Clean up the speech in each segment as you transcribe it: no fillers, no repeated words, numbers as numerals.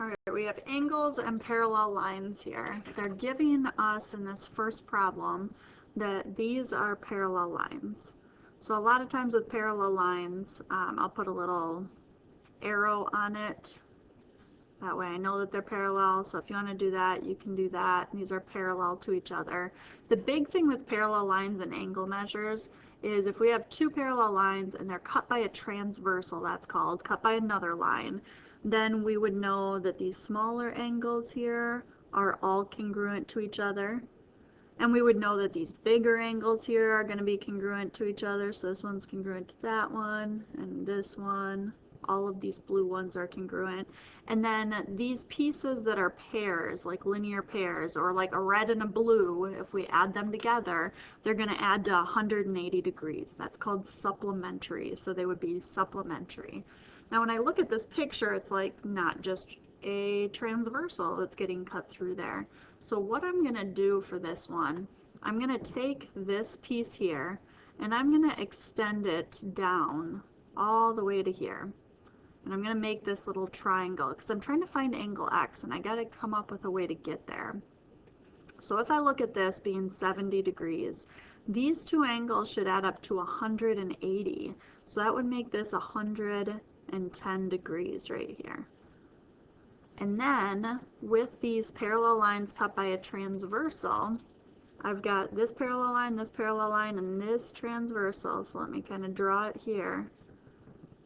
All right, we have angles and parallel lines here. They're giving us in this first problem that these are parallel lines. So a lot of times with parallel lines, I'll put a little arrow on it. That way I know that they're parallel. So if you want to do that, you can do that. These are parallel to each other. The big thing with parallel lines and angle measures is if we have two parallel lines and they're cut by a transversal, that's called, cut by another line, then we would know that these smaller angles here are all congruent to each other. And we would know that these bigger angles here are going to be congruent to each other. So this one's congruent to that one, and this one. All of these blue ones are congruent. And then these pieces that are pairs, like linear pairs, or like a red and a blue, if we add them together, they're going to add to 180 degrees. That's called supplementary. So they would be supplementary. Now when I look at this picture, it's like not just a transversal that's getting cut through there. So what I'm going to do for this one, I'm going to take this piece here and I'm going to extend it down all the way to here. And I'm going to make this little triangle because I'm trying to find angle X and I got to come up with a way to get there. So if I look at this being 70 degrees, these two angles should add up to 180. So that would make this 110 degrees right here. And then with these parallel lines cut by a transversal, I've got this parallel line, and this transversal. So let me kind of draw it here.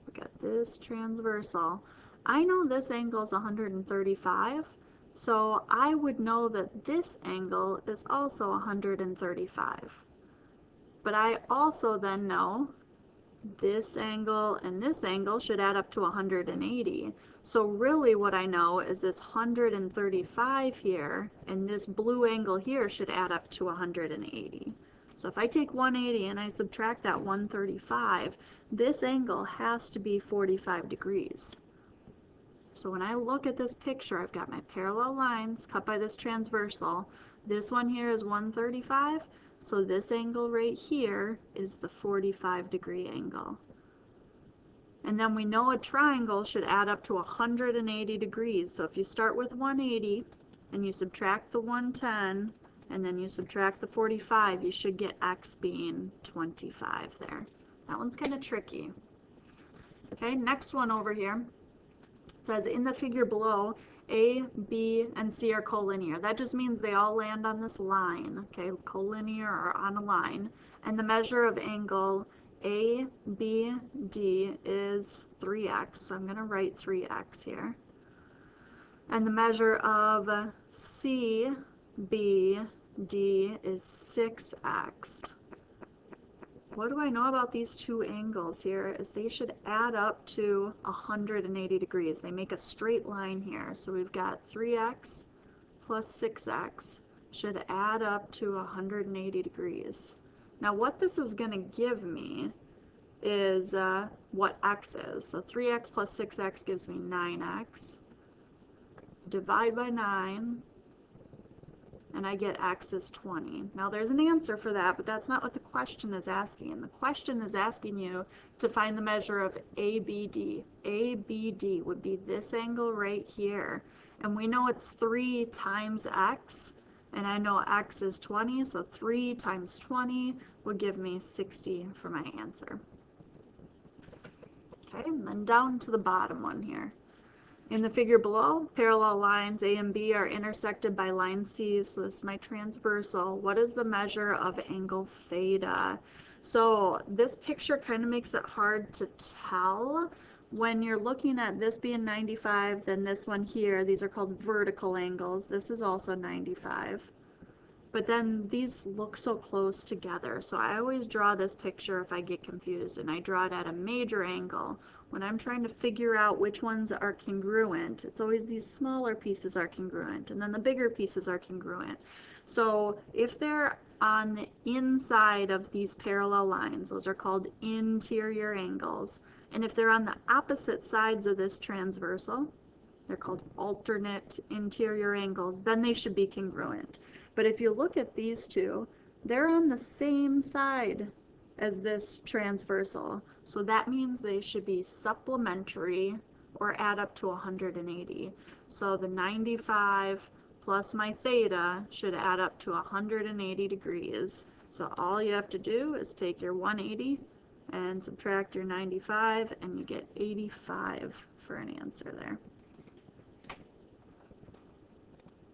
We've got this transversal. I know this angle is 135, so I would know that this angle is also 135. But I also then know this angle and this angle should add up to 180. So really what I know is this 135 here and this blue angle here should add up to 180. So if I take 180 and I subtract that 135, this angle has to be 45 degrees. So when I look at this picture, I've got my parallel lines cut by this transversal. This one here is 135. So this angle right here is the 45-degree angle. And then we know a triangle should add up to 180 degrees. So if you start with 180 and you subtract the 110 and then you subtract the 45, you should get X being 25 there. That one's kind of tricky. Okay, next one over here. It says in the figure below, A, B, and C are collinear. That just means they all land on this line, okay, collinear or on a line. And the measure of angle ABD is 3x, so I'm going to write 3x here. And the measure of CBD is 6x. What do I know about these two angles here is they should add up to 180 degrees. They make a straight line here. So we've got 3x plus 6x should add up to 180 degrees. Now what this is going to give me is what x is. So 3x plus 6x gives me 9x. Divide by 9. And I get x is 20. Now there's an answer for that, but that's not what the question is asking. The question is asking you to find the measure of ABD. ABD would be this angle right here. And we know it's 3 times x, and I know x is 20, so 3 times 20 would give me 60 for my answer. Okay, and then down to the bottom one here. In the figure below, parallel lines A and B are intersected by line C, so this is my transversal. What is the measure of angle theta? So this picture kind of makes it hard to tell. When you're looking at this being 95, then this one here, these are called vertical angles. This is also 95. But then these look so close together, so I always draw this picture if I get confused, and I draw it at a major angle. When I'm trying to figure out which ones are congruent, it's always these smaller pieces are congruent, and then the bigger pieces are congruent. So if they're on the inside of these parallel lines, those are called interior angles. And if they're on the opposite sides of this transversal, they're called alternate interior angles, then they should be congruent. But if you look at these two, they're on the same side as this transversal. So that means they should be supplementary or add up to 180. So the 95 plus my theta should add up to 180 degrees. So all you have to do is take your 180 and subtract your 95 and you get 85 for an answer there.